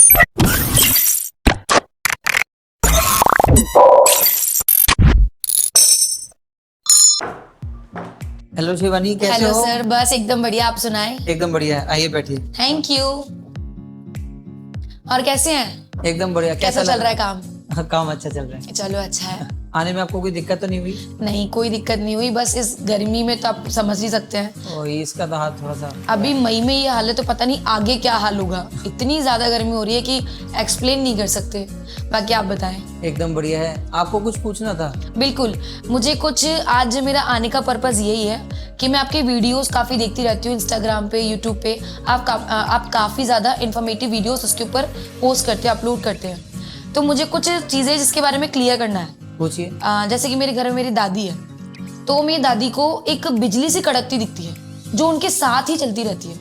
Hello Shivani, कैसे hello हो? Sir, बस एकदम बढ़िया। आप सुनाएं। एकदम बढ़िया है, आइए बैठिए। Thank you. और कैसे हैं? एकदम बढ़िया। कैसा चल लग रहा है काम? हाँ, काम अच्छा चल रहा है। चलो अच्छा है। आने में आपको कोई दिक्कत तो नहीं हुई? नहीं, कोई दिक्कत नहीं हुई। बस इस गर्मी में तो आप समझ ही सकते हैं। और इसका तो हाथ थोड़ा सा अभी मई में ये हाल है तो पता नहीं आगे क्या हाल होगा। इतनी ज्यादा गर्मी हो रही है कि एक्सप्लेन नहीं कर सकते। बाकी आप बताएं। एकदम बढ़िया है। आपको कुछ पूछना था? बिल्कुल। मुझे कुछ आज मेरा आने का पर्पस यही है कि मैं आपके वीडियोस काफ़ी देखती रहती हूँ इंस्टाग्राम पे, यूट्यूब पे। आप काफ़ी ज़्यादा इन्फॉर्मेटिव वीडियोस उसके ऊपर पोस्ट करते हैं, अपलोड करते हैं। तो मुझे कुछ चीज़ें जिसके बारे में क्लियर करना है। पूछिए। जैसे कि मेरे घर में मेरी दादी है, तो मेरी दादी को एक बिजली सी कड़कती दिखती है जो उनके साथ ही चलती रहती है।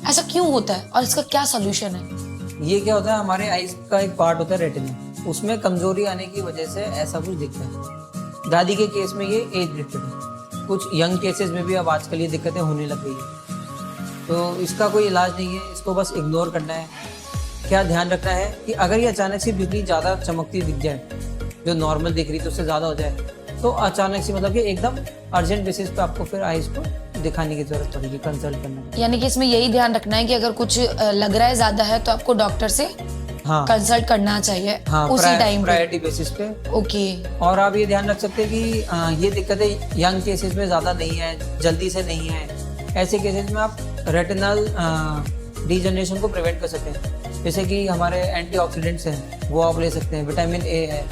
ऐसा क्यों होता है और इसका क्या सोल्यूशन है? ये क्या होता है, हमारे आईज का एक पार्ट होता है रेटिना, उसमें कमजोरी आने की वजह से ऐसा कुछ दिखता है। दादी के केस में ये एज रिलेटेड है। कुछ यंग केसेस में भी अब आजकल ये दिक्कतें होने लग गई है। तो इसका कोई इलाज नहीं है, इसको बस इग्नोर करना है। क्या ध्यान रखना है कि अगर ये अचानक से बिजली ज़्यादा चमकती दिख जाए, जो नॉर्मल दिख रही तो उससे ज़्यादा हो जाए, तो अचानक से मतलब कि एकदम अर्जेंट बेसिस पे आपको फिर आईज को दिखाने की जरूरत पड़ेगी, कंसल्ट करना है। यानी कि इसमें यही ध्यान रखना है कि अगर कुछ लग रहा है ज्यादा है तो आपको डॉक्टर से हाँ कंसल्ट करना चाहिए। हाँ, उसी टाइम पे। प्रायोरिटी बेसिस पे। ओके। और आप ये ध्यान रख सकते हैं कि ये दिक्कतें यंग केसेस में ज़्यादा नहीं है, जल्दी से नहीं है। ऐसे केसेस में आप रेटिनल डीजनरेशन को प्रिवेंट कर सकते हैं। जैसे कि हमारे एंटीऑक्सीडेंट्स हैं, वो आप ले सकते हैं। विटामिन ए है,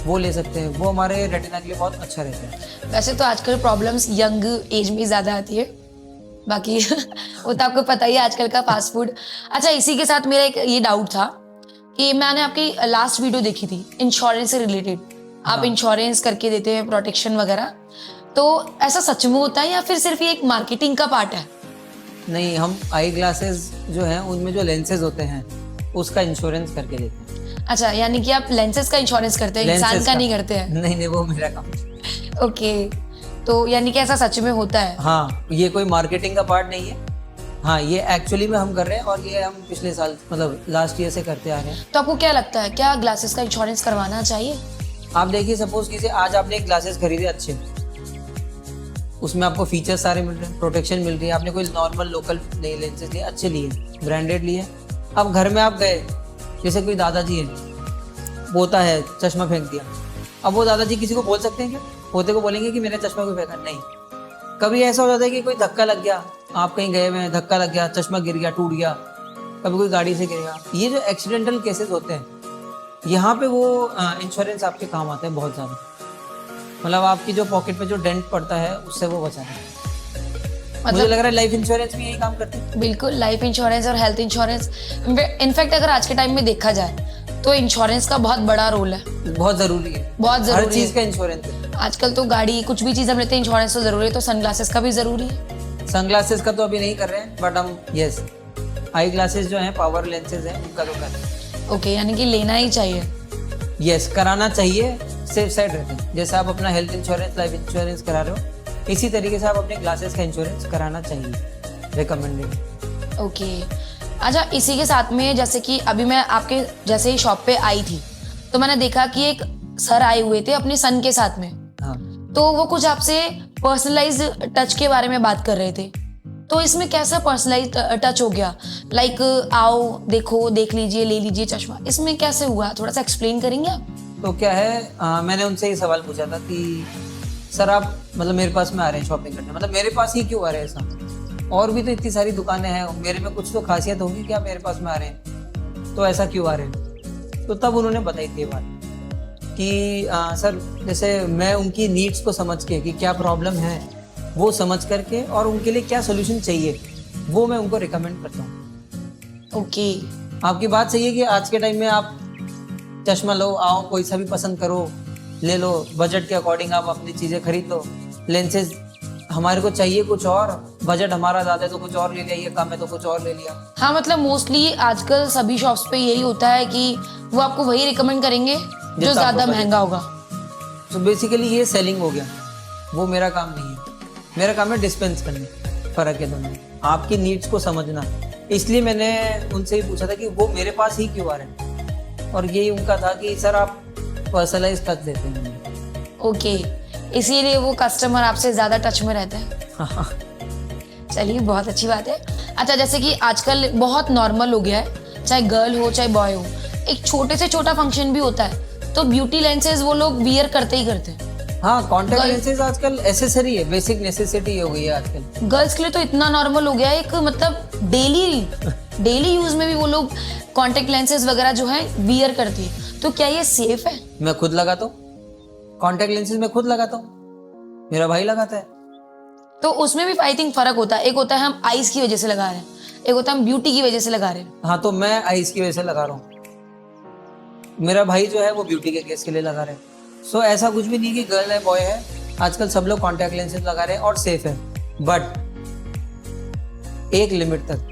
वो ले सकते हैं। वो हमारे रेटिना के लिए बहुत अच्छा रहता है। वैसे तो आजकल प्रॉब्लम्स यंग एज में ज्यादा आती है। बाकी वो तो आपको पता ही है, आजकल का फास्ट फूड। अच्छा, इसी के साथ मेरा एक ये डाउट था कि मैंने आपकी लास्ट वीडियो देखी थी इंश्योरेंस से रिलेटेड। आप हाँ। इंश्योरेंस करके देते हैं, प्रोटेक्शन वगैरह। तो ऐसा सच में होता है या फिर सिर्फ ये एक मार्केटिंग का पार्ट है? नहीं, हम आई ग्लासेस जो हैं उनमें जो लेंसेज होते हैं उसका इंश्योरेंस करके देते हैं। अच्छा, यानी कि आप लेंसेज का इंश्योरेंस करते हैं, इंसान Lenses का नहीं करते हैं? नहीं, वो मेरा काम है। ओके। तो यानी कि ऐसा सच में होता है? हाँ, ये कोई मार्केटिंग का पार्ट नहीं है। हाँ, ये एक्चुअली में हम कर रहे हैं और ये हम पिछले साल मतलब लास्ट ईयर से करते आ रहे हैं। तो आपको क्या लगता है, क्या ग्लासेस का इंश्योरेंस करवाना चाहिए? आप देखिए, सपोज कीजिए आज आपने एक ग्लासेस खरीदे अच्छे, उसमें आपको फीचर्स सारे मिल रहे हैं, प्रोटेक्शन मिल रही है। आपने कोई नॉर्मल लोकल नहीं लेंसेज लिए, अच्छे लिए, ब्रांडेड लिए। अब घर में आप गए, जैसे कोई दादाजी है, पोता है, चश्मा फेंक दिया। अब वो दादाजी किसी को बोल सकते हैं क्या? पोते को बोलेंगे कि मेरा चश्मा क्यों फेंका? नहीं। कभी ऐसा हो जाता है कि कोई धक्का लग गया, आप कहीं गए हुए हैं, धक्का लग गया, चश्मा गिर गया, टूट गया। कभी कोई गाड़ी से गिर गया। ये जो एक्सीडेंटल केसेस होते हैं, यहाँ पे वो इंश्योरेंस आपके काम आता है बहुत ज़्यादा। मतलब आपकी जो पॉकेट में जो डेंट पड़ता है उससे वो बचाता है। मुझे लग रहा है लाइफ इंश्योरेंस भी यही काम करते हैं। बिल्कुल, लाइफ इंश्योरेंस और हेल्थ इंश्योरेंस। इनफैक्ट अगर आज के टाइम में देखा जाए तो इंश्योरेंस का बहुत बड़ा रोल है। बहुत ज़रूरी है, बहुत जरूरी हर चीज़ है। का इंश्योरेंस है। आजकल तो गाड़ी, कुछ भी चीज हम लेते हैं इंश्योरेंस तो जरूरी है। तो सनग्लासेस का भी जरूरी है? सनग्लासेस का तो अभी नहीं कर रहे हैं, बट हम यस, आई ग्लासेस जो हैं, पावर लेंसेज हैं, उनका तो कर रहे हैं। ओके, यानी कि लेना ही चाहिए। यस, कराना चाहिए, सेफ साइड रहते हैं। जैसे आप अपना हेल्थ इंश्योरेंस, लाइफ इंश्योरेंस करा रहे हो, इसी तरीके से आप अपने ग्लासेस का इंश्योरेंस कराना चाहिए, रिकमेंडेड। ओके। अच्छा, इसी के साथ में जैसे कि अभी मैं आपके जैसे ही शॉप पे आई थी तो मैंने देखा कि एक सर आए हुए थे अपने सन के साथ में। हाँ, तो वो कुछ आपसे पर्सनलाइज टच के बारे में बात कर रहे थे। तो इसमें कैसा पर्सनलाइज टच हो गया? लाइक आओ देखो, देख लीजिए, ले लीजिए चश्मा, इसमें कैसे हुआ? थोड़ा सा एक्सप्लेन करेंगे आप? तो क्या है, मैंने उनसे ये सवाल पूछा था कि सर आप मतलब मेरे पास में आ रहे हैं शॉपिंग करने, मतलब मेरे पास ही क्यों आ रहे हैं ऐसा? और भी तो इतनी सारी दुकानें हैं, मेरे में कुछ तो खासियत होगी कि आप मेरे पास में आ रहे हैं, तो ऐसा क्यों आ रहे हैं? तो तब उन्होंने बताई थी बात कि सर, जैसे मैं उनकी नीड्स को समझ के कि क्या प्रॉब्लम है वो समझ करके और उनके लिए क्या सोल्यूशन चाहिए वो मैं उनको रिकमेंड करता हूँ। ओके। आपकी बात सही है कि आज के टाइम में आप चश्मा लो, आओ, कोई सा भी पसंद करो, ले लो, बजट के अकॉर्डिंग आप अपनी चीज़ें खरीद लो। लेंसेज हमारे को चाहिए कुछ और, बजट हमारा ज़्यादा है तो कुछ और ले लिया, ये कम है तो कुछ और ले लिया। हाँ, मतलब मोस्टली आजकल सभी शॉप्स पे यही होता है कि वो आपको वही रिकमेंड करेंगे जो ज्यादा महंगा होगा। तो बेसिकली ये सेलिंग हो गया, वो मेरा काम नहीं है। मेरा काम है डिस्पेंस करना। फ़र्क है दोनों में, आपकी नीड्स को समझना। इसलिए मैंने उनसे ही पूछा था कि वो मेरे पास ही क्यों आ रहे हैं, और यही उनका था कि सर आप पर्सनलाइज टच देते हैं। ओके, इसीलिए वो कस्टमर आपसे ज्यादा टच में रहते हैं। चलिए, बहुत अच्छी बात है। अच्छा, जैसे कि आजकल बहुत नॉर्मल हो गया है, चाहे गर्ल हो चाहे बॉय हो, एक छोटे से छोटा फंक्शन भी होता है तो ब्यूटी लेंसेज वो लोग वियर करते ही करते हैं। हाँ, कॉन्टेक्ट गर्ल- लेंसेज आजकल एसेसरी है, बेसिक नेसेसिटी हो गई है आजकल। गर्ल्स के लिए तो इतना नॉर्मल हो गया है, एक मतलब डेली यूज में भी वो लोग कॉन्टेक्ट लेंसेज वगैरह जो है वियर करती है। तो क्या ये सेफ है? मैं खुद लगाता हूँ कॉन्टेक्ट लेंसेज, मैं खुद लगाता हूँ, मेरा भाई लगाता है। तो उसमें भी आई थिंक फर्क होता है। एक होता है हम आइज की वजह से लगा रहे हैं, एक होता है हम ब्यूटी की वजह से लगा रहे हैं। हाँ, तो मैं आइस की वजह से लगा रहा हूँ, मेरा भाई जो है वो ब्यूटी के केस के लिए लगा रहे हैं। सो ऐसा कुछ भी नहीं कि गर्ल है बॉय है, आजकल सब लोग कॉन्टैक्ट लेंसेज लगा रहे हैं और सेफ है, बट एक लिमिट तक।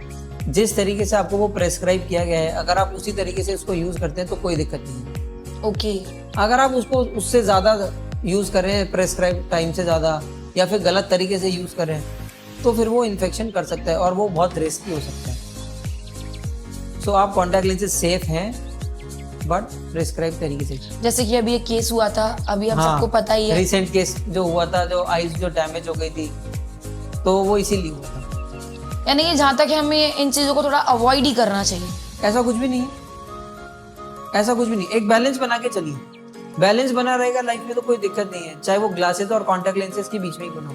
जिस तरीके से आपको वो प्रेस्क्राइब किया गया है, अगर आप उसी तरीके से उसको यूज करते हैं तो कोई दिक्कत नहीं है। ओके, अगर आप उसको उससे ज़्यादा यूज कर रहे हैं, प्रेस्क्राइब टाइम से ज़्यादा, या फिर गलत तरीके से यूज कर रहे हैं, तो फिर वो इन्फेक्शन कर सकता है और वो बहुत रिस्की हो सकता है। सो आप कॉन्टैक्ट लेंसेज सेफ हैं, बट प्रेस्क्राइब तरीके से। जैसे कि अभी एक केस हुआ था, अभी हम सबको पता ही है। रिसेंट केस जो हुआ था, जो आइज जो डैमेज हो गई थी, तो वो इसीलिए हुआ था। यानी कि जहाँ तक है हमें इन चीजों को थोड़ा अवॉइड ही करना चाहिए। ऐसा कुछ भी नहीं है, ऐसा कुछ भी नहीं। एक बैलेंस बना के चलिए, बैलेंस बना रहेगा लाइफ में तो कोई दिक्कत नहीं है। चाहे वो ग्लासेस और कॉन्टैक्ट लेंसेज के बीच में ही बनाओ,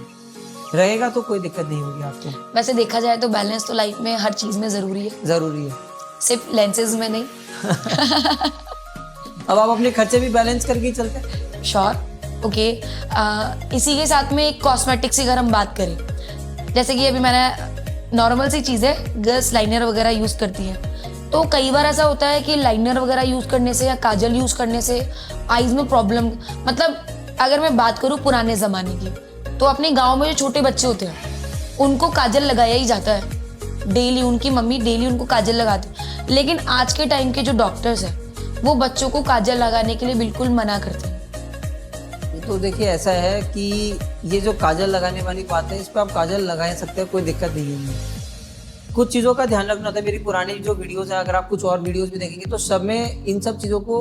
रहेगा तो कोई दिक्कत नहीं होगी आपको। वैसे देखा जाए तो बैलेंस तो लाइफ में हर चीज में जरूरी है, जरूरी है, सिर्फ लेंसेज में नहीं। अब आप अपने खर्चे भी बैलेंस करके ही चलते हैं। Sure, okay. इसी के साथ में एक कॉस्मेटिक्स की अगर हम बात करें, जैसे कि अभी मैंने नॉर्मल सी चीज़ है, गर्ल्स लाइनर वगैरह यूज़ करती हैं, तो कई बार ऐसा होता है कि लाइनर वगैरह यूज़ करने से या काजल यूज़ करने से आईज में प्रॉब्लम, मतलब अगर मैं बात करूँ पुराने ज़माने की, तो अपने गाँव में जो छोटे बच्चे होते हैं उनको काजल लगाया ही जाता है डेली, उनकी मम्मी डेली उनको काजल लगाती है। लेकिन आज के टाइम के जो डॉक्टर्स हैं वो बच्चों को काजल लगाने के लिए बिल्कुल मना करते हैं। तो देखिए, ऐसा है कि ये जो काजल लगाने वाली बात है, इस पर आप काजल लगा सकते हैं, कोई दिक्कत नहीं है। कुछ चीज़ों का ध्यान रखना था। मेरी पुरानी जो वीडियोस है, अगर आप कुछ और वीडियोस भी देखेंगे तो सब में इन सब चीज़ों को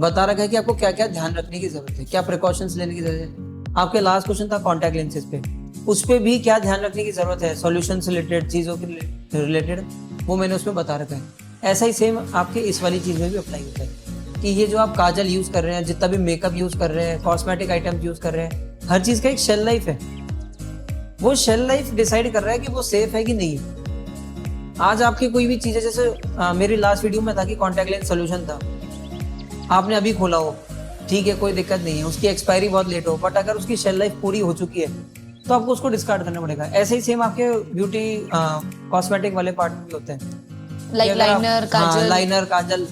बता रखा है कि आपको क्या क्या ध्यान रखने की जरूरत है, क्या प्रिकॉशंस लेने की जरूरत है। आपके लास्ट क्वेश्चन था कॉन्टैक्ट लेंसेज पे, उस पर भी क्या ध्यान रखने की जरूरत है, सॉल्यूशन से रिलेटेड चीज़ों के रिलेटेड, वो मैंने उसमें बता रखा है। ऐसा ही सेम आपके इस वाली चीज़ में भी अप्लाई होता है कि ये जो आप काजल यूज़ कर रहे हैं, जितना भी मेकअप यूज़ कर रहे हैं, कॉस्मेटिक आइटम्स यूज़ कर रहे हैं, हर चीज़ का एक शेल लाइफ है। वो शेल लाइफ डिसाइड कर रहा है कि वो सेफ है कि नहीं है। आज आपकी कोई भी चीज़ है, जैसे मेरी लास्ट वीडियो में था कि कॉन्टैक्ट लेंस सोल्यूशन था, आपने अभी खोला हो, ठीक है, कोई दिक्कत नहीं है, उसकी एक्सपायरी बहुत लेट हो, बट अगर उसकी शेल लाइफ पूरी हो चुकी है तो आपको उसको डिस्कार्ड करना पड़ेगा। ऐसे ही सेम आपके ब्यूटी कॉस्मेटिक वाले पार्ट में भी होते हैं, लाइक लाइनर, काजल। लाइनर, काजल,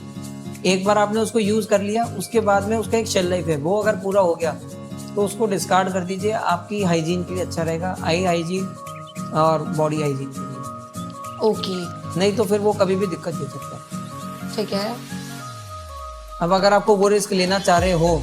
एक बार आपने उसको यूज कर लिया, उसके बाद में उसका एक शेल लाइफ है, वो अगर पूरा हो गया तो उसको डिस्कार्ड कर दीजिए। आपकी हाइजीन के लिए अच्छा रहेगा, आई हाइजीन और बॉडी हाइजीन के लिए। ओके, नहीं तो फिर वो कभी भी दिक्कत दे सकता है। ठीक है। अब अगर आपको वो रिस्क लेना चाह रहे हो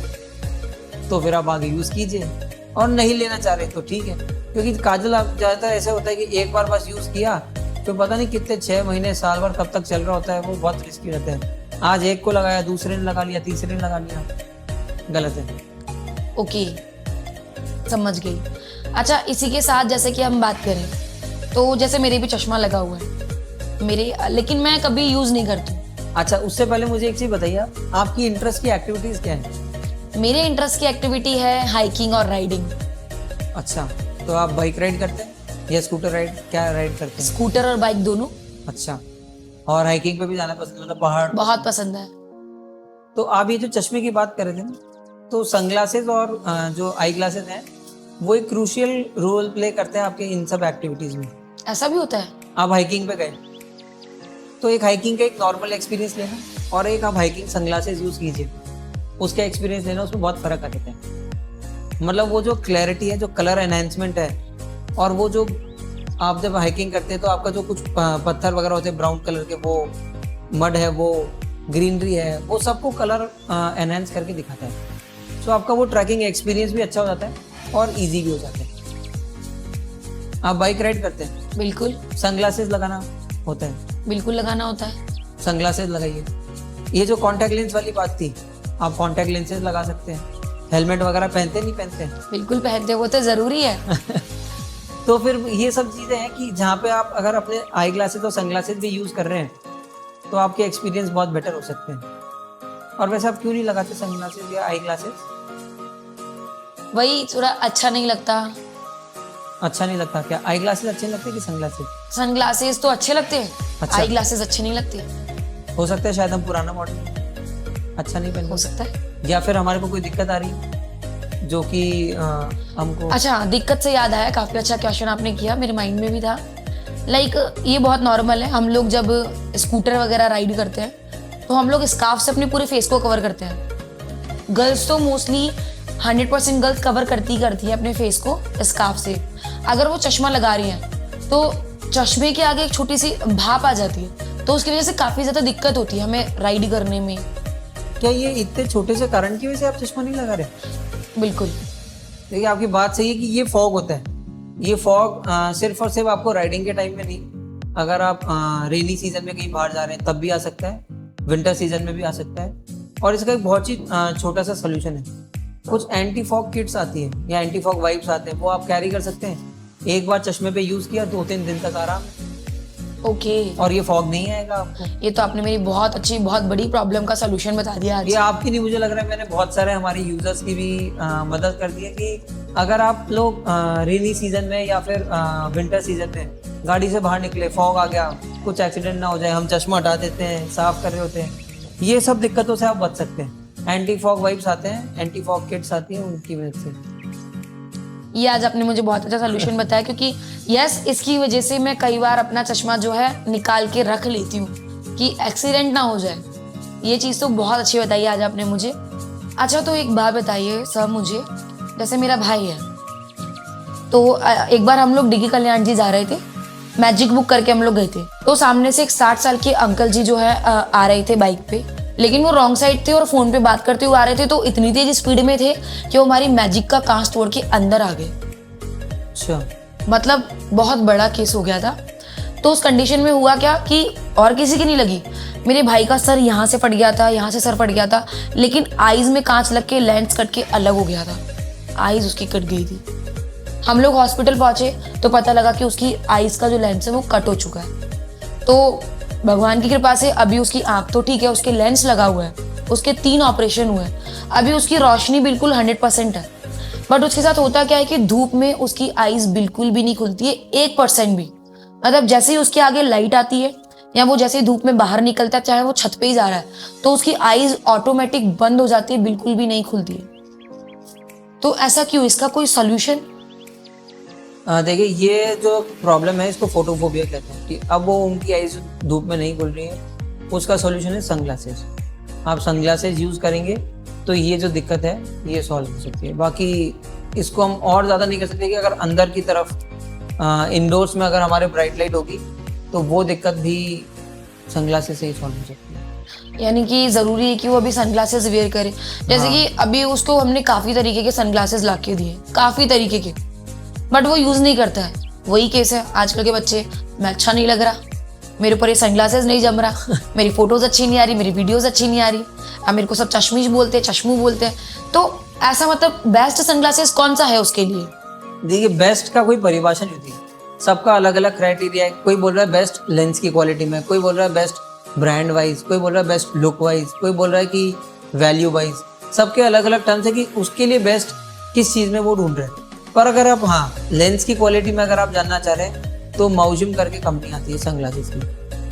तो फिर आप आगे यूज कीजिए, और नहीं लेना चाह रहे तो ठीक है, क्योंकि काजल आप ज़्यादातर ऐसे होता है कि एक बार बस यूज किया तो पता नहीं कितने 6 महीने साल भर कब तक चल रहा होता है, वो बहुत रिस्की रहता है। आज एक को लगाया, दूसरे ने लगा लिया, तीसरे ने लगा लिया, गलत है। ओके, समझ गई। अच्छा, इसी के साथ जैसे कि हम बात करें तो जैसे मेरे भी चश्मा लगा हुआ है मेरे, लेकिन मैं कभी यूज नहीं करती हूँ। अच्छा, उससे पहले मुझे एक चीज बताइए, आपकी इंटरेस्ट की एक्टिविटीज क्या है? मेरे इंटरेस्ट की एक्टिविटी है हाइकिंग और राइडिंग। अच्छा, तो आप बाइक राइड करते हैं या स्कूटर राइड, क्या राइड करते हैं? स्कूटर और बाइक दोनों। अच्छा, और हाइकिंग पे भी जाना पसंद, मतलब पहाड़? बहुत पसंद है। तो आप ये जो चश्मे की बात कर रहे थे ना, तो सनग्लासेस और जो आई ग्लासेस हैं वो एक क्रूशियल रोल प्ले करते हैं आपके इन सब एक्टिविटीज में। ऐसा भी होता है? आप हाइकिंग पे गए तो एक हाइकिंग का एक नॉर्मल एक्सपीरियंस लेना, और एक आप हाइकिंग सनग्लासेस यूज कीजिए, उसका एक्सपीरियंस लेना, उसमें बहुत फर्क आ जाता है। मतलब वो जो क्लैरिटी है, जो कलर एनहेंसमेंट है, और वो जो आप जब हाइकिंग करते हैं तो आपका जो कुछ पत्थर वगैरह होते हैं ब्राउन कलर के, वो मड है, वो ग्रीनरी है, वो सबको कलर एनहेंस करके दिखाता है। सो आपका वो ट्रैकिंग एक्सपीरियंस भी अच्छा हो जाता है और इजी भी हो जाता है। आप बाइक राइड करते हैं? बिल्कुल। सनग्लासेस लगाना होता है। बिल्कुल लगाना होता है। सनग्लासेस लगाइए। ये जो कॉन्टैक्ट लेंस वाली बात थी, आप कॉन्टैक्ट लेंसेज लगा सकते हैं। हेलमेट वगैरह पहनते नहीं पहनते? बिल्कुल पहनते, वो तो ज़रूरी है। तो फिर ये सब चीज़ें हैं कि जहाँ पे आप अगर अपने आई ग्लासेस और सनग्लासेस भी यूज़ कर रहे हैं तो आपके एक्सपीरियंस बहुत बेटर हो सकते हैं। और वैसे आप क्यों नहीं लगाते सनग्लासेस या आई ग्लासेस? वही थोड़ा अच्छा नहीं लगता। अच्छा नहीं लगता क्या? आई ग्लासेस अच्छे लगते हैं कि सनग्लासेस? सनग्लासेस तो अच्छे लगते हैं, अच्छा। आई ग्लासेस अच्छे नहीं लगते। हो सकता है शायद हम पुराना मॉडल अच्छा नहीं पहन, हो सकता है। या फिर हमारे को कोई दिक्कत आ रही है जो कि हमको। अच्छा, दिक्कत से याद आया, काफ़ी अच्छा क्वेश्चन आपने किया, मेरे माइंड में भी था। लाइक ये बहुत नॉर्मल है, हम लोग जब स्कूटर वगैरह राइड करते हैं तो हम लोग स्कार्फ से अपने पूरे फेस को कवर करते हैं। गर्ल्स तो मोस्टली 100% गर्ल्स कवर करती है अपने फेस को स्कार्फ से। अगर वो चश्मा लगा रही हैं तो चश्मे के आगे एक छोटी सी भाप आ जाती है, तो उसकी वजह से काफ़ी ज़्यादा दिक्कत होती है हमें राइड करने में। क्या ये इतने छोटे से कारण की वजह से आप चश्मा नहीं लगा रहे? बिल्कुल। देखिए आपकी बात सही है कि ये फॉग होता है। ये फॉग सिर्फ और सिर्फ आपको राइडिंग के टाइम में नहीं, अगर आप रेनी सीजन में कहीं बाहर जा रहे हैं तब भी आ सकता है, विंटर सीजन में भी आ सकता है। और इसका एक बहुत ही छोटा सा सोल्यूशन है। कुछ एंटी फॉग किट्स आती है या एंटी फॉग वाइप्स आते हैं, वो आप कैरी कर सकते हैं। एक बार चश्मे पे यूज किया 2-3 दिन तक आराम है। ओके। और ये फॉग नहीं आएगा आपको। ये तो आपने मेरी बहुत अच्छी, बहुत बड़ी प्रॉब्लम का सलूशन बता दिया आज। ये आपकी नहीं, मुझे लग रहा है मैंने बहुत सारे हमारे यूजर्स की भी मदद कर दी है कि अगर आप लोग रेनी सीजन में या फिर विंटर सीजन में गाड़ी से बाहर निकले, फॉग आ गया, कुछ एक्सीडेंट ना हो जाए, हम चश्मा हटा देते हैं, साफ कर रहे होते हैं, ये सब दिक्कतों से आप बच सकते हैं। एंटी फॉग वाइप्स आते हैं, एंटी फॉग किट्स आती हैं, उनकी वजह से। ये आज आपने मुझे बहुत अच्छा सलूशन बताया, क्योंकि यस, इसकी वजह से मैं कई बार अपना चश्मा जो है निकाल के रख लेती हूँ कि एक्सीडेंट ना हो जाए। ये चीज़ तो बहुत अच्छी बताई आज आपने मुझे। अच्छा, तो एक बात बताइए सर मुझे, जैसे मेरा भाई है, तो एक बार हम लोग डिगी कल्याण जी जा रहे थे, मैजिक बुक करके हम लोग गए थे, तो सामने से एक 60 साल के अंकल जी जो है आ रहे थे बाइक पे, लेकिन वो रॉन्ग साइड थे और फोन पे बात करते हुए आ रहे थे, तो इतनी तेज स्पीड में थे कि वो हमारी मैजिक का कांच तोड़ के अंदर आ गए। अच्छा। मतलब बहुत बड़ा केस हो गया था। तो उस कंडीशन में हुआ क्या कि और किसी की नहीं लगी, मेरे भाई का सर यहाँ से फट गया था, यहाँ से सर फट गया था, लेकिन आईज में कांच लग के लेंस कट के अलग हो गया था, आईज उसकी कट गई थी। हम लोग हॉस्पिटल पहुंचे तो पता लगा कि उसकी आईज का जो लेंस है वो कट हो चुका है। तो भगवान की कृपा से अभी उसकी आंख तो ठीक है, उसके लेंस लगा हुआ है, उसके 3 ऑपरेशन हुए हैं, अभी उसकी रोशनी बिल्कुल 100% है। बट उसके साथ होता क्या है कि धूप में उसकी आईज बिल्कुल भी नहीं खुलती है, 1% भी। मतलब जैसे ही उसके आगे लाइट आती है या वो जैसे ही धूप में बाहर निकलता है, चाहे वो छत पे ही जा रहा है, तो उसकी आईज ऑटोमेटिक बंद हो जाती है, बिल्कुल भी नहीं खुलती है। तो ऐसा क्यों, इसका कोई सोल्यूशन? देखिए, ये जो प्रॉब्लम है इसको फोटोफोबिया कहते हैं कि अब वो उनकी आईज धूप में नहीं खुल रही है। उसका सॉल्यूशन है सनग्लासेस। आप सनग्लासेस यूज़ करेंगे तो ये जो दिक्कत है ये सॉल्व हो सकती है। बाकी इसको हम और ज़्यादा नहीं कर सकते कि अगर अंदर की तरफ इंडोर्स में अगर हमारे ब्राइट लाइट होगी तो वो दिक्कत भी सनग्लासेस से ही सॉल्व हो सकती है। यानी कि ज़रूरी है कि वो अभी सनग्लासेस वेयर करे। जैसे कि अभी उसको हमने काफ़ी तरीके के सनग्लासेस ला के दिए, काफ़ी तरीके के, बट वो यूज़ नहीं करता है। वही केस है आजकल के बच्चे, मैं अच्छा नहीं लग रहा, मेरे ऊपर ये सनग्लासेस नहीं जम रहा, मेरी फोटोज अच्छी नहीं आ रही, मेरी वीडियोस अच्छी नहीं आ रही, अब मेरे को सब चश्मीश बोलते हैं, चश्मू बोलते हैं। तो ऐसा मतलब बेस्ट सनग्लासेस कौन सा है उसके लिए? देखिए, बेस्ट का कोई परिभाषा नहीं होती, सबका अलग अलग क्राइटेरिया है। कोई बोल रहा है बेस्ट लेंस की क्वालिटी में, कोई बोल रहा है बेस्ट ब्रांड वाइज, कोई बोल रहा है बेस्ट लुक वाइज, कोई बोल रहा है कि वैल्यू वाइज। सबके अलग अलग टर्म्स है कि उसके लिए बेस्ट किस चीज़ में वो ढूंढ रहे हैं। पर अगर आप लेंस की क्वालिटी में अगर आप जानना चाह रहे हैं तो माउजिम करके कंपनी आती है सनग्लासेस की,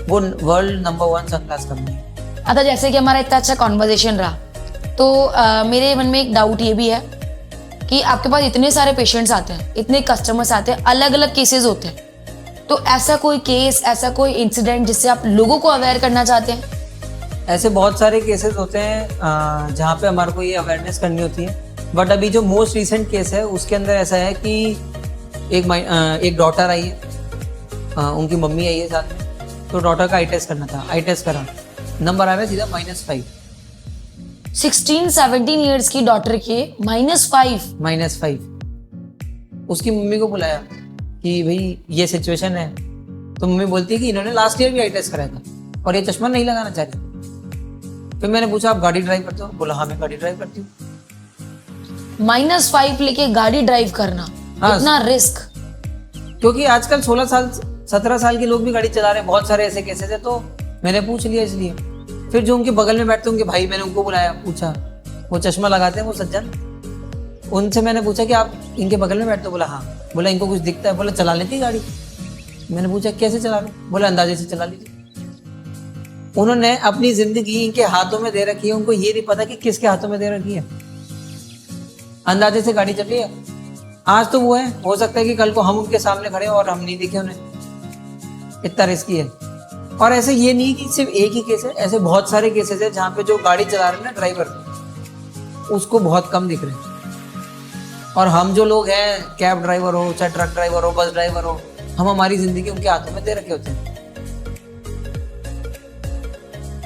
वो वर्ल्ड नंबर 1 सनग्लास कंपनी है। अच्छा, जैसे कि हमारा इतना अच्छा कॉन्वर्जेशन रहा, तो मेरे मन में एक डाउट ये भी है कि आपके पास इतने सारे पेशेंट्स आते हैं, इतने कस्टमर्स आते हैं, अलग अलग केसेस होते हैं, तो ऐसा कोई केस, ऐसा कोई इंसिडेंट जिससे आप लोगों को अवेयर करना चाहते हैं? ऐसे बहुत सारे केसेस होते हैं जहाँ पे हमारे को ये अवेयरनेस करनी होती है। बट अभी जो मोस्ट रिसेंट केस है उसके अंदर ऐसा है कि एक डॉटर आई है, उनकी मम्मी आई है साथ में, तो डॉटर का आई टेस्ट करना था। आई टेस्ट करा, नंबर आ रहा है सीधा -5। 16-17 ईयर्स की डॉटर के -5। -5। उसकी मम्मी को बुलाया कि भाई ये सिचुएशन है, तो मम्मी बोलती है कि इन्होंने लास्ट ईयर भी आई टेस्ट कराया था और ये चश्मा नहीं लगाना चाह रही। फिर मैंने पूछा आप गाड़ी ड्राइव करते हो? बोला हाँ मैं गाड़ी ड्राइव करती हूँ। -5 लेके गाड़ी ड्राइव करना, हाँ। इतना रिस्क। क्योंकि आजकल 16 साल 17 साल के लोग भी गाड़ी चला रहे हैं, बहुत सारे ऐसे केसेस है। तो मैंने पूछ लिया इसलिए। फिर जो उनके बगल में बैठते उनके भाई, मैंने उनको बुलाया, पूछा, वो चश्मा लगाते हैं वो सज्जन, उनसे मैंने पूछा कि आप इनके बगल में बैठते हो? बोला हाँ। बोला इनको कुछ दिखता है? बोला चला लेती गाड़ी। मैंने पूछा कैसे चला लो? बोला अंदाजे से चला लीजिए। उन्होंने अपनी जिंदगी इनके हाथों में दे रखी है, उनको ये नहीं पता कि किसके हाथों में दे रखी है। अंदाजे से गाड़ी चल रही है। आज तो वो है, हो सकता है कि कल को हम उनके सामने खड़े हो और हम नहीं दिखे उन्हें। इतना रिस्की है। और ऐसे ये नहीं कि सिर्फ एक ही केस है, ऐसे बहुत सारे केसेस है जहाँ पे जो गाड़ी चला रहे हैं ना ड्राइवर, उसको बहुत कम दिख रहे हैं। और हम जो लोग हैं, कैब ड्राइवर हो चाहे ट्रक ड्राइवर हो बस ड्राइवर हो, हम हमारी जिंदगी उनके हाथों में दे रखे होते हैं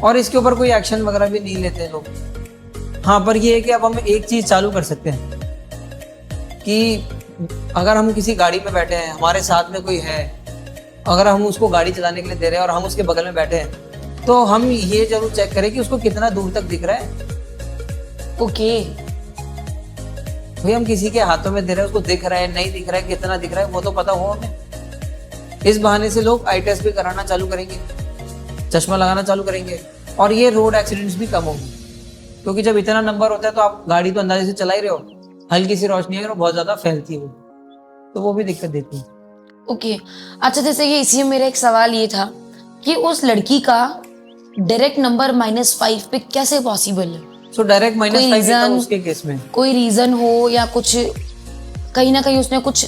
और इसके ऊपर कोई एक्शन वगैरह भी नहीं लेते लोग। हाँ, पर ये है कि अब हम एक चीज चालू कर सकते हैं कि अगर हम किसी गाड़ी पे बैठे हैं, हमारे साथ में कोई है, अगर हम उसको गाड़ी चलाने के लिए दे रहे हैं और हम उसके बगल में बैठे हैं, तो हम ये जरूर चेक करें कि उसको कितना दूर तक दिख रहा है। ओके। भाई हम किसी के हाथों में दे रहे हैं, उसको दिख रहा है नहीं दिख रहा है, कितना दिख रहा है, वो तो पता हो हमें। इस बहाने से लोग आई टेस्ट भी कराना चालू करेंगे, चश्मा लगाना चालू करेंगे और ये रोड एक्सीडेंट्स भी कम होंगे। क्योंकि जब इतना नंबर होता है तो आप गाड़ी तो अंदाजे से चला ही रहे हो, हल्की सी रोशनी है और बहुत ज्यादा फैलती है तो वो भी दिक्कत देती है। ओके। अच्छा, जैसे कि इसी में मेरा एक सवाल ये था कि उस लड़की का डायरेक्ट नंबर -5 पे कैसे पॉसिबल है? सो डायरेक्ट -5 था उसके केस में। कोई रीजन हो या कुछ, कहीं ना कहीं उसने कुछ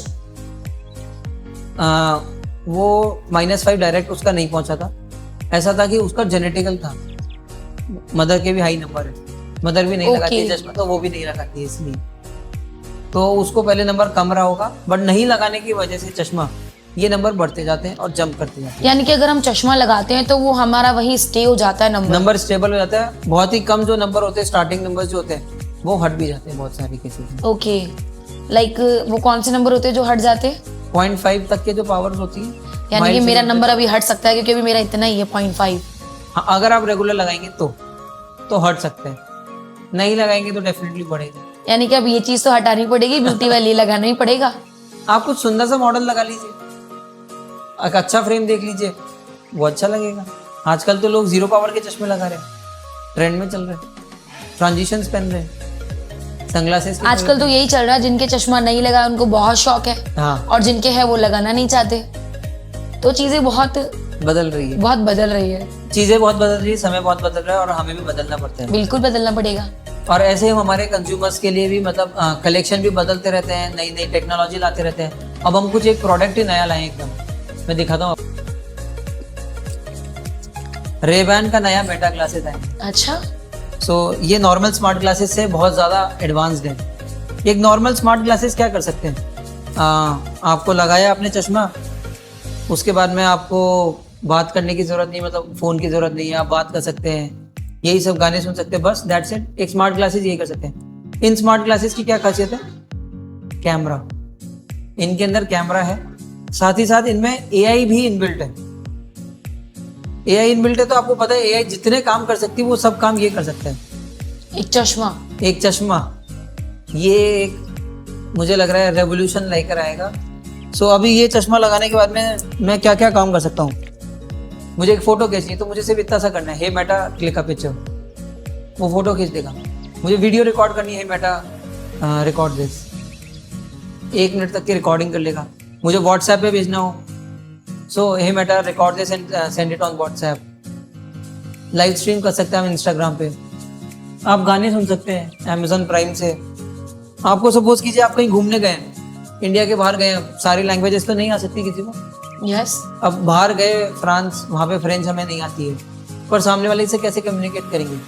वो -5 डायरेक्ट उसका नहीं पहुंचा था। ऐसा था कि उसका जेनेटिकल था, मदर के भी हाई नंबर है, मदर भी नहीं लगाती है चश्मा तो वो भी नहीं लगाती है, इसलिए तो उसको पहले नंबर कम रहा होगा, बट नहीं लगाने की वजह से चश्मा ये नंबर बढ़ते जाते हैं और जंप करते जाते हैं। यानी कि अगर हम चश्मा लगाते हैं तो वो हमारा वही स्टे हो जाता है, नंबर स्टेबल हो जाता है। बहुत ही कम जो नंबर होते हैं, स्टार्टिंग नंबर जो होते हैं वो हट भी जाते हैं बहुत सारे केसेस में। ओके। लाइक वो कौन से नंबर होते हैं जो हट जाते हैं? 0.5 तक के जो पावर्स होती है। यानी कि मेरा नंबर अभी हट सकता है क्योंकि अभी मेरा इतना ही है 0.5। हाँ, अगर आप रेगुलर लगाएंगे तो हट सकते हैं, नहीं लगाएंगे तो डेफिनेटली बढ़ेगा। यानी कि अब ये चीज तो हटानी पड़ेगी, ब्यूटी वाली लगाना ही पड़ेगा। आप कुछ सुंदर सा मॉडल लगा लीजिए, एक अच्छा फ्रेम देख लीजिए, वो अच्छा लगेगा। आजकल तो लोग 0 पावर के चश्मे लगा रहे हैं, ट्रेंड में चल रहे हैं, ट्रांजिशंस पहन रहे हैं, सनग्लासेस। आजकल तो यही चल रहा है, जिनके चश्मा नहीं लगा उनको बहुत शौक है। हाँ। और जिनके है वो लगाना नहीं चाहते। तो चीजें बहुत बदल रही है, बहुत बदल रही है, चीजें बहुत बदल रही है, समय बहुत बदल रहा है और हमें भी बदलना पड़ता है। बिल्कुल बदलना पड़ेगा। और ऐसे हम हमारे कंज्यूमर्स के लिए भी मतलब कलेक्शन भी बदलते रहते हैं, नई नई टेक्नोलॉजी लाते रहते हैं। अब हम कुछ एक प्रोडक्ट ही नया लाए एकदम, मैं दिखाता हूँ। रेबैन का नया मेटा ग्लासेस आए। अच्छा। सो ये नॉर्मल स्मार्ट ग्लासेस से बहुत ज़्यादा एडवांस्ड है। एक नॉर्मल स्मार्ट ग्लासेस क्या कर सकते हैं, आपको लगाया आपने चश्मा, उसके बाद में आपको बात करने की ज़रूरत नहीं, मतलब फ़ोन की ज़रूरत नहीं है, आप बात कर सकते हैं, यही सब गाने सुन सकते हैं, बस दैट्स इट। एक स्मार्ट ग्लासेस यही कर सकते हैं। इन स्मार्ट ग्लासेस की क्या खासियत है? कैमरा, इनके अंदर कैमरा है, साथ ही साथ इनमें एआई भी इनबिल्ट है। एआई इनबिल्ट है तो आपको पता है एआई जितने काम कर सकती है वो सब काम ये कर सकता है। एक चश्मा ये एक मुझे लग रहा है रेवोल्यूशन लेकर आएगा। सो अभी ये चश्मा लगाने के बाद में मैं क्या क्या काम कर सकता हूँ। मुझे एक फोटो खींचनी तो मुझे सिर्फ इतना सा करना है, हे मेटा क्लिक अ पिक्चर, वो फोटो खींच देगा। मुझे वीडियो रिकॉर्ड करनी है, मेटा रिकॉर्ड दिस, 1 मिनट तक की रिकॉर्डिंग कर लेगा। मुझे व्हाट्सएप पे भेजना हो, so hey Meta record this and send it on WhatsApp. Live stream कर सकते हैं हम इंस्टाग्राम पे, आप गाने सुन सकते हैं अमेजोन प्राइम से। आपको सपोज कीजिए आप कहीं घूमने गए, इंडिया के बाहर गए, सारी लैंग्वेजेस तो नहीं आ सकती किसी को। यस। अब बाहर गए फ्रांस, वहाँ पे फ्रेंच हमें नहीं आती है, पर सामने वाले से कैसे कम्युनिकेट करेंगे,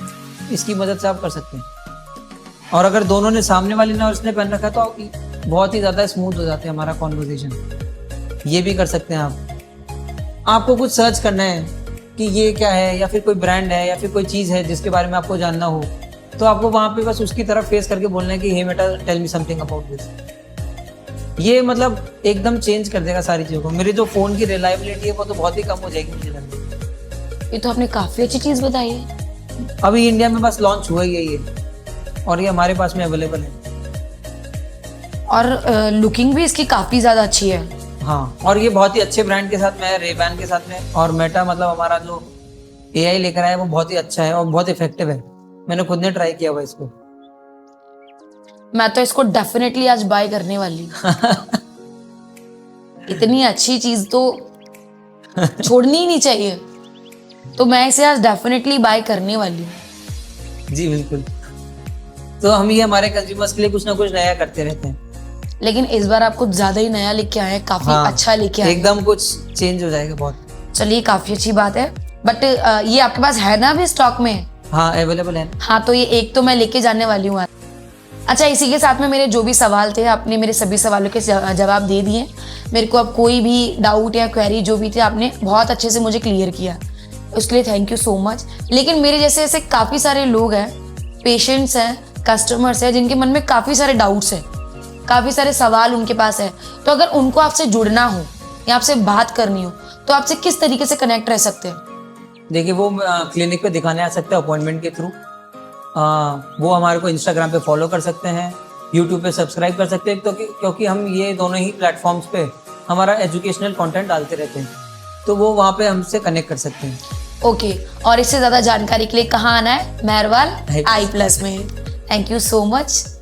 इसकी मदद से आप कर सकते हैं। और अगर दोनों ने, सामने वाले ने और इसने पहन रखा तो बहुत ही ज़्यादा स्मूथ हो जाता है हमारा कॉन्वर्जेशन। ये भी कर सकते हैं आप। आपको कुछ सर्च करना है कि ये क्या है, या फिर कोई ब्रांड है या फिर कोई चीज़ है जिसके बारे में आपको जानना हो, तो आपको वहाँ पे बस उसकी तरफ फेस करके बोलना है कि hey Meta tell me something about this. ये मतलब एकदम चेंज कर देगा सारी चीज़ों को। मेरी जो फ़ोन की रिलायबिलिटी है वो तो बहुत ही कम हो जाएगी मुझे लगता है। ये तो आपने काफी अच्छी चीज बताई है। अभी इंडिया में बस लॉन्च हुआ ही है ये, और ये हमारे पास में अवेलेबल है। और लुकिंग भी इसकी काफी ज्यादा अच्छी है। हाँ, और ये बहुत ही अच्छे ब्रांड के साथ में है, रेबैन के साथ में। और मेटा मतलब हमारा जो AI लेकर आया है वो बहुत ही अच्छा है और बहुत इफेक्टिव है। मैंने खुद ने ट्राई किया हुआ इसको। मैं तो इसको डेफिनेटली आज बाय करने वाली हूँ। इतनी अच्छी चीज तो छोड़नी ही नहीं चाहिए, तो मैं इसे आज डेफिनेटली बाय करने वाली हूँ। जी बिल्कुल। तो हम ये हमारे कंज्यूमर्स के लिए कुछ ना कुछ नया करते रहते हैं। लेकिन इस बार आप कुछ ज्यादा ही नया लेके आए हैं, काफी अच्छा लेके आए हैं। एकदम कुछ चेंज हो जाएगा बहुत। चलिए काफी अच्छी बात है। बट ये आपके पास है ना अभी स्टॉक में? हाँ, अवेलेबल है। हाँ, तो ये एक तो मैं लेके जाने वाली हूँ। अच्छा, इसी के साथ में मेरे जो भी सवाल थे, आपने मेरे सभी सवालों के जवाब दे दिए। मेरे को अब कोई भी डाउट या क्वेरी जो भी थे आपने बहुत अच्छे से मुझे क्लियर किया, उसके लिए थैंक यू सो मच। लेकिन मेरे जैसे ऐसे काफ़ी सारे लोग हैं, पेशेंट्स हैं, कस्टमर्स हैं, जिनके मन में काफ़ी सारे डाउट्स हैं, काफ़ी सारे सवाल उनके पास है। तो अगर उनको आपसे जुड़ना हो या आपसे बात करनी हो तो आपसे किस तरीके से कनेक्ट रह सकते हैं? देखिए, वो क्लिनिक पे दिखाने आ सकते हैं अपॉइंटमेंट के थ्रू। वो हमारे को इंस्टाग्राम पे फॉलो कर सकते हैं, यूट्यूब पे सब्सक्राइब कर सकते हैं, तो क्योंकि हम ये दोनों ही प्लेटफॉर्म्स पे हमारा एजुकेशनल कंटेंट डालते रहते हैं, तो वो वहाँ पे हमसे कनेक्ट कर सकते हैं। ओके, और इससे ज़्यादा जानकारी के लिए कहाँ आना है? मेहरवाल I+. I+ में। Thank you so much.